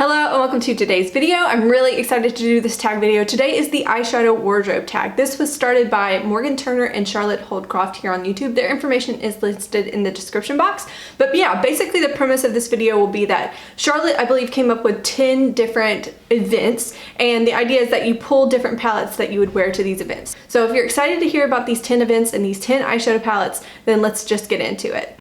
Hello and welcome to today's video. I'm really excited to do this tag video. Today is the eyeshadow wardrobe tag. This was started by Morgan Turner and Charlotte Holdcroft here on YouTube. Their information is listed in the description box. But yeah, basically the premise of this video will be that Charlotte, I believe, came up with 10 different events, and the idea is that you pull different palettes that you would wear to these events. So if you're excited to hear about these 10 events and these 10 eyeshadow palettes, then let's just get into it.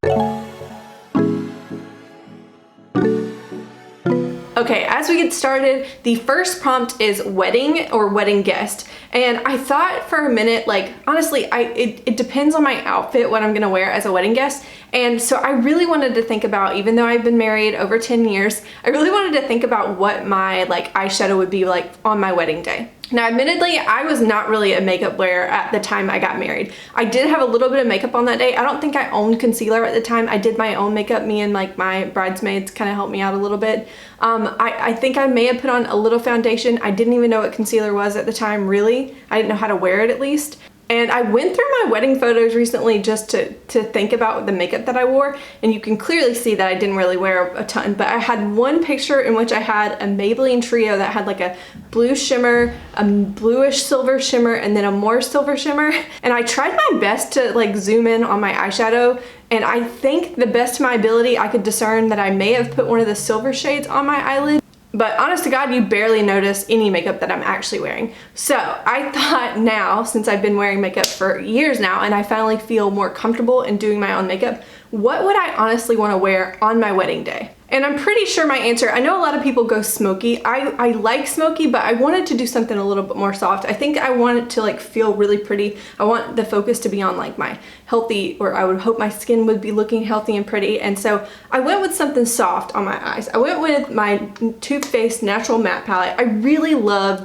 Okay, as we get started, the first prompt is wedding or wedding guest. And I thought for a minute, like, honestly, it depends on my outfit, what I'm gonna wear as a wedding guest. And so I really wanted to think about, even though I've been married over 10 years, I really wanted to think about what my eyeshadow would be like on my wedding day. Now, admittedly, I was not really a makeup wearer at the time I got married. I did have a little bit of makeup on that day. I don't think I owned concealer at the time. I did my own makeup. Me and my bridesmaids kind of helped me out a little bit. I think I may have put on a little foundation. I didn't even know what concealer was at the time, really. I didn't know how to wear it at least. And I went through my wedding photos recently just to think about the makeup that I wore, and you can clearly see that I didn't really wear a ton, but I had one picture in which I had a Maybelline trio that had like a blue shimmer, a bluish silver shimmer, and then a more silver shimmer. And I tried my best to like zoom in on my eyeshadow, and I think the best of my ability I could discern that I may have put one of the silver shades on my eyelid. But honest to God, you barely notice any makeup that I'm actually wearing. So I thought now, since I've been wearing makeup for years now and I finally feel more comfortable in doing my own makeup, what would I honestly want to wear on my wedding day? And I'm pretty sure my answer, I know a lot of people go smoky. I like smoky, but I wanted to do something a little bit more soft. I think I want it to like feel really pretty. I want the focus to be on like my healthy, or I would hope my skin would be looking healthy and pretty. And so I went with something soft on my eyes. I went with my Too Faced Natural Matte Palette. I really love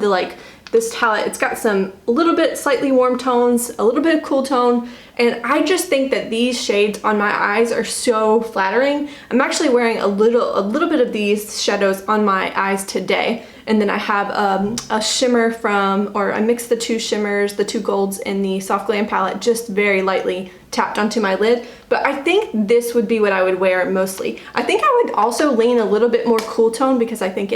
this palette. It's got a little bit slightly warm tones, a little bit of cool tone, and I just think that these shades on my eyes are so flattering. I'm actually wearing a little bit of these shadows on my eyes today, and then I have a shimmer I mixed the two shimmers, the two golds in the Soft Glam palette, just very lightly tapped onto my lid. But I think this would be what I would wear mostly. I think I would also lean a little bit more cool tone because I think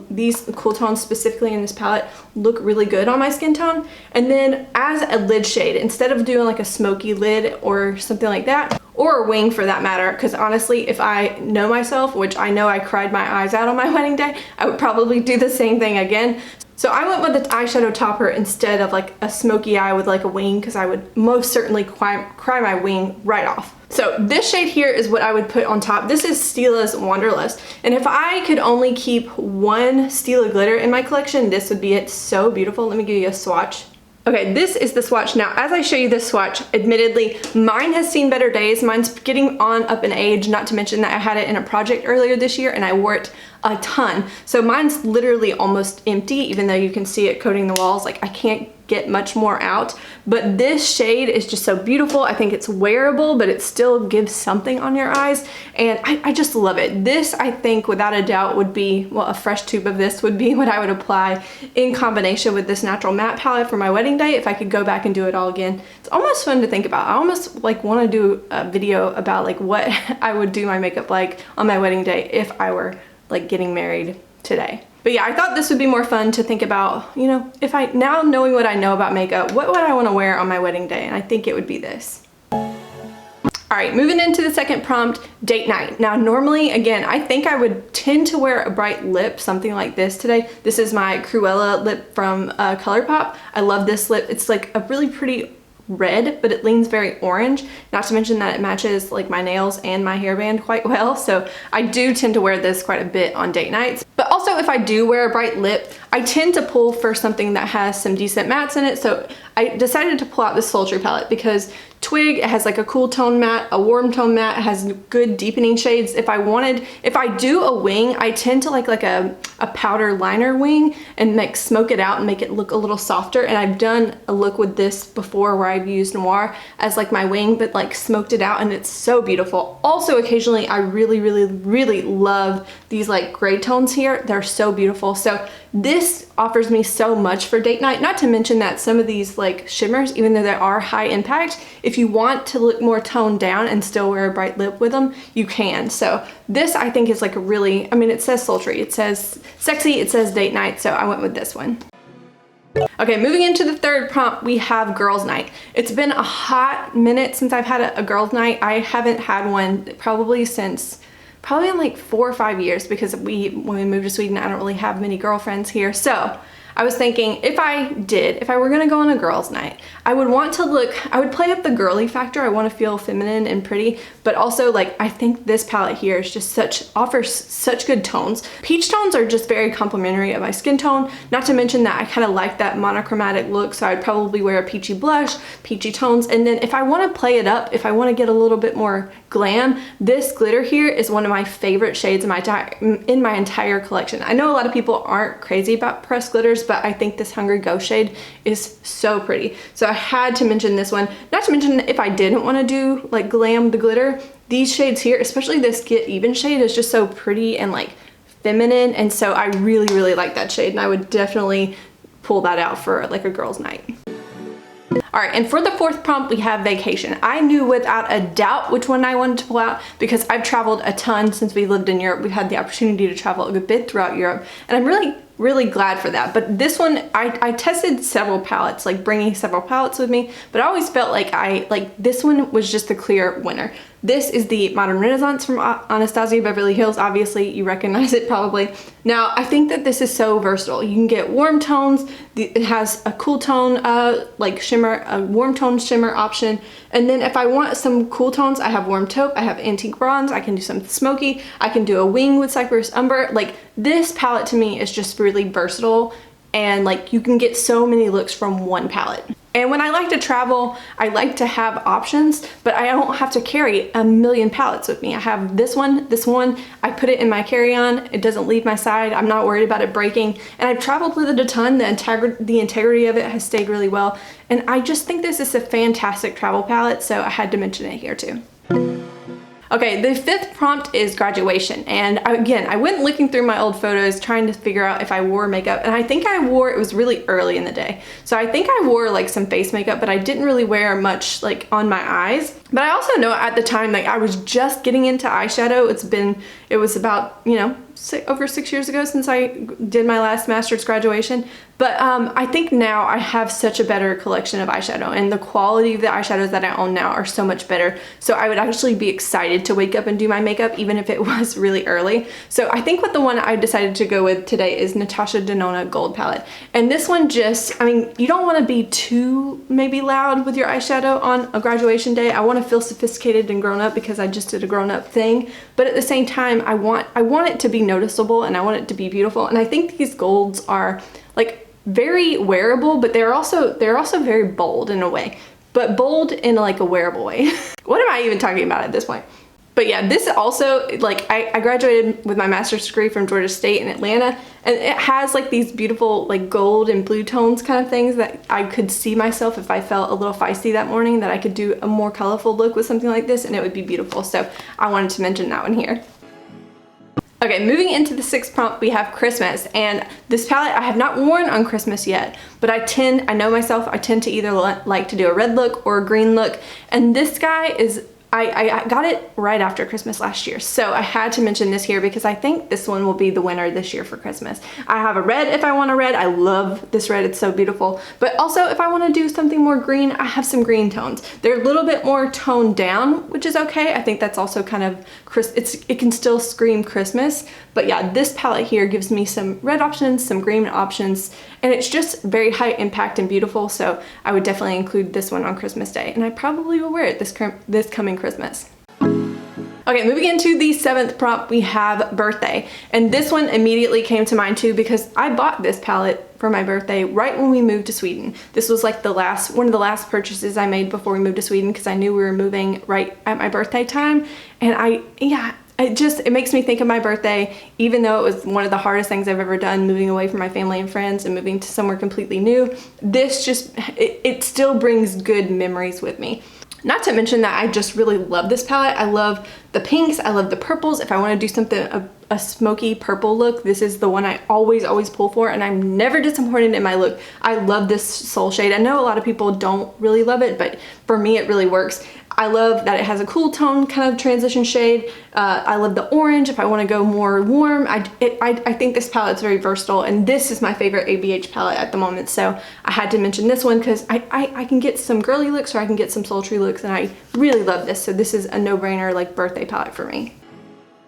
these cool tones specifically in this palette look really good on my skin tone. And then as a lid shade, instead of doing like a smoky lid or something like that, or a wing for that matter, because honestly, if I know myself, which I know I cried my eyes out on my wedding day, I would probably do the same thing again. So I went with the eyeshadow topper instead of like a smoky eye with like a wing, because I would most certainly cry my wing right off. So this shade here is what I would put on top. This is Stila's Wanderlust. And if I could only keep one Stila glitter in my collection, this would be it. So beautiful. Let me give you a swatch. Okay, this is the swatch. Now, as I show you this swatch, admittedly, mine has seen better days. Mine's getting on up in age, not to mention that I had it in a project earlier this year and I wore it a ton. So mine's literally almost empty, even though you can see it coating the walls. Like, I can't get much more out. But this shade is just so beautiful. I think it's wearable, but it still gives something on your eyes. And I just love it. This, I think, without a doubt, would be, well, a fresh tube of this would be what I would apply in combination with this natural matte palette for my wedding day if I could go back and do it all again. It's almost fun to think about. I almost like want to do a video about like what I would do my makeup like on my wedding day if I were like getting married today. But yeah, I thought this would be more fun to think about, you know, now knowing what I know about makeup, what would I want to wear on my wedding day? And I think it would be this. All right, moving into the second prompt, date night. Now, normally, again, I think I would tend to wear a bright lip, something like this today. This is my Cruella lip from Colourpop. I love this lip. It's like a really pretty red, but it leans very orange, not to mention that it matches like my nails and my hairband quite well. So I do tend to wear this quite a bit on date nights. But also, if I do wear a bright lip, I tend to pull for something that has some decent mattes in it. So I decided to pull out this Sultry palette because Twig, it has like a cool tone matte, a warm tone matte, it has good deepening shades. If I do a wing, I tend to like a powder liner wing and like smoke it out and make it look a little softer. And I've done a look with this before where I've used Noir as like my wing, but like smoked it out, and it's so beautiful. Also, occasionally I really love these like gray tones here. They're so beautiful. So this this offers me so much for date night. Not to mention that some of these like shimmers, even though they are high impact, if you want to look more toned down and still wear a bright lip with them, you can. So this I think is like a really, I mean, it says sultry, it says sexy, it says date night, so I went with this one. Okay, moving into the third prompt, we have girls' night. It's been a hot minute since I've had a girls' night. I haven't had one probably in like 4 or 5 years, because when we moved to Sweden, I don't really have many girlfriends here. So I was thinking if I were gonna go on a girls' night, I would play up the girly factor. I want to feel feminine and pretty, but also like I think this palette here is just offers such good tones. Peach tones are just very complimentary of my skin tone, not to mention that I kind of like that monochromatic look, so I'd probably wear a peachy blush, peachy tones, and then if I want to play it up, if I want to get a little bit more glam, this glitter here is one of my favorite shades in my entire collection. I know a lot of people aren't crazy about pressed glitters, but I think this Hungry Ghost shade is so pretty. So I had to mention this one. Not to mention if I didn't want to do like glam the glitter, these shades here, especially this Get Even shade, is just so pretty and like feminine, and so I really, really like that shade, and I would definitely pull that out for like a girls' night. All right, and for the fourth prompt, we have vacation. I knew without a doubt which one I wanted to pull out, because I've traveled a ton since we lived in Europe. We've had the opportunity to travel a good bit throughout Europe, and I'm really glad for that. But this one, I tested several palettes, like bringing several palettes with me, but I always felt like this one was just the clear winner. This is the Modern Renaissance from Anastasia Beverly Hills. Obviously, you recognize it probably. Now, I think that this is so versatile. You can get warm tones. It has a cool tone, like shimmer, a warm tone shimmer option. And then if I want some cool tones, I have warm taupe, I have antique bronze, I can do some smoky, I can do a wing with Cypress Umber. Like, this palette to me is just really versatile, and like you can get so many looks from one palette. And when I like to travel, I like to have options, but I don't have to carry a million palettes with me. I have this one, I put it in my carry-on, it doesn't leave my side, I'm not worried about it breaking, and I've traveled with it a ton. The integrity of it has stayed really well, and I just think this is a fantastic travel palette, so I had to mention it here too. Okay, the fifth prompt is graduation, and again, I went looking through my old photos trying to figure out if I wore makeup, and I think I wore, it was really early in the day, so I think I wore like some face makeup, but I didn't really wear much like on my eyes. But I also know at the time, like I was just getting into eyeshadow. It was about, you know, over 6 years ago since I did my last master's graduation. But I think now I have such a better collection of eyeshadow, and the quality of the eyeshadows that I own now are so much better. So I would actually be excited to wake up and do my makeup even if it was really early. So I think what the one I decided to go with today is Natasha Denona Gold Palette. And this one just, I mean, you don't want to be too maybe loud with your eyeshadow on a graduation day. I want to feel sophisticated and grown up because I just did a grown up thing. But at the same time, I want it to be noticeable, and I want it to be beautiful. And I think these golds are like very wearable, but they're also very bold in a way, but bold in like a wearable way. What am I even talking about at this point? But yeah, this also, like I graduated with my master's degree from Georgia State in Atlanta, and it has like these beautiful like gold and blue tones kind of things that I could see myself, if I felt a little feisty that morning, that I could do a more colorful look with something like this and it would be beautiful. So I wanted to mention that one here. Okay, moving into the sixth prompt, we have Christmas, and this palette I have not worn on Christmas yet, but I know myself, I tend to either like to do a red look or a green look, and this guy is, I got it right after Christmas last year, so I had to mention this here because I think this one will be the winner this year for Christmas. I have a red if I want a red. I love this red, it's so beautiful. But also if I want to do something more green, I have some green tones. They're a little bit more toned down, which is okay. I think that's also kind of, it can still scream Christmas. But yeah, this palette here gives me some red options, some green options, and it's just very high impact and beautiful, so I would definitely include this one on Christmas Day, and I probably will wear it this coming Christmas. Okay, moving into the seventh prompt, we have birthday, and this one immediately came to mind too because I bought this palette for my birthday right when we moved to Sweden. This was like one of the last purchases I made before we moved to Sweden because I knew we were moving right at my birthday time, and it makes me think of my birthday, even though it was one of the hardest things I've ever done, moving away from my family and friends and moving to somewhere completely new. This just, it still brings good memories with me. Not to mention that I just really love this palette. I love the pinks, I love the purples. If I want to do something a smoky purple look, this is the one I always pull for, and I'm never disappointed in my look. I love this Soul shade. I know a lot of people don't really love it, but for me it really works. I love that it has a cool tone kind of transition shade. I love the orange if I want to go more warm. I think this palette's very versatile, and this is my favorite ABH palette at the moment, so I had to mention this one because I can get some girly looks or I can get some sultry looks, and I really love this. So this is a no-brainer like birthday palette for me.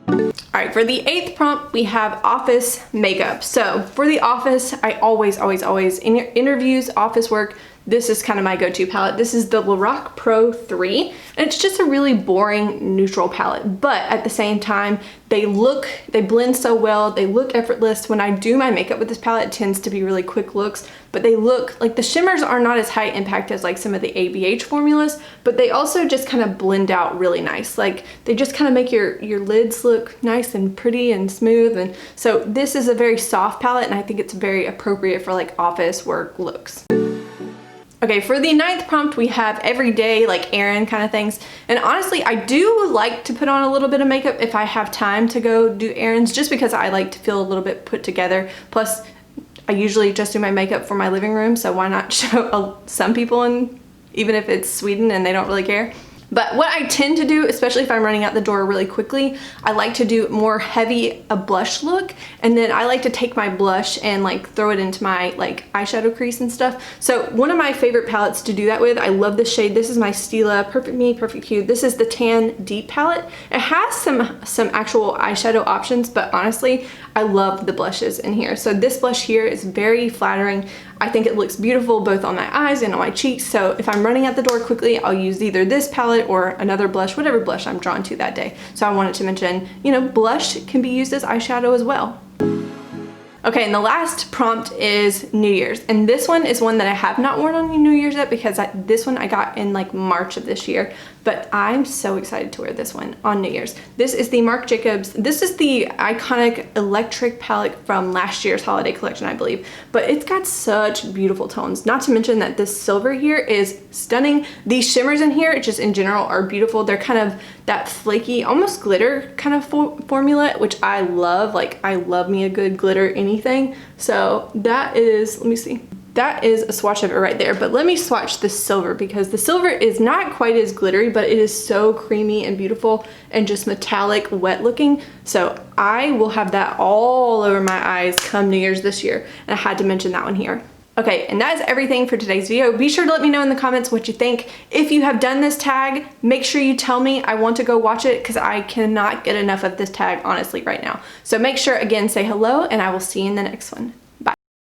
Alright, for the 8th prompt, we have office makeup. So for the office, I always, in your interviews, office work, this is kind of my go-to palette. This is the Lorac Pro 3, and it's just a really boring neutral palette, but at the same time, they blend so well, they look effortless. When I do my makeup with this palette, it tends to be really quick looks, but they look like the shimmers are not as high impact as like some of the ABH formulas, but they also just kind of blend out really nice. Like they just kind of make your lids look nice and pretty and smooth, and so this is a very soft palette, and I think it's very appropriate for like office work looks. Okay, for the 9th prompt, we have everyday, like errand kind of things. And honestly, I do like to put on a little bit of makeup if I have time to go do errands, just because I like to feel a little bit put together. Plus, I usually just do my makeup for my living room, so why not show some people in, even if it's Sweden and they don't really care. But what I tend to do, especially if I'm running out the door really quickly, I like to do more heavy a blush look, and then I like to take my blush and like throw it into my like eyeshadow crease and stuff. So one of my favorite palettes to do that with, I love this shade. This is my Stila Perfect Me, Perfect Hue. This is the Tan Deep palette. It has some actual eyeshadow options, but honestly, I love the blushes in here. So this blush here is very flattering. I think it looks beautiful both on my eyes and on my cheeks. So if I'm running out the door quickly, I'll use either this palette or another blush, whatever blush I'm drawn to that day. So I wanted to mention, you know, blush can be used as eyeshadow as well. Okay, and the last prompt is New Year's, and this one is one that I have not worn on New Year's yet because this one I got in like March of this year, but I'm so excited to wear this one on New Year's. This is the Marc Jacobs. This is the iconic electric palette from last year's holiday collection, I believe, but it's got such beautiful tones. Not to mention that this silver here is stunning. These shimmers in here, just in general, are beautiful. They're kind of that flaky, almost glitter kind of formula, which I love. Like, I love me a good glitter anything. So that is, let me see. That is a swatch of it right there, but let me swatch the silver because the silver is not quite as glittery, but it is so creamy and beautiful and just metallic, wet looking. So I will have that all over my eyes come New Year's this year, and I had to mention that one here. Okay, and that is everything for today's video. Be sure to let me know in the comments what you think. If you have done this tag, make sure you tell me. I want to go watch it because I cannot get enough of this tag, honestly, right now. So make sure, again, say hello, and I will see you in the next one.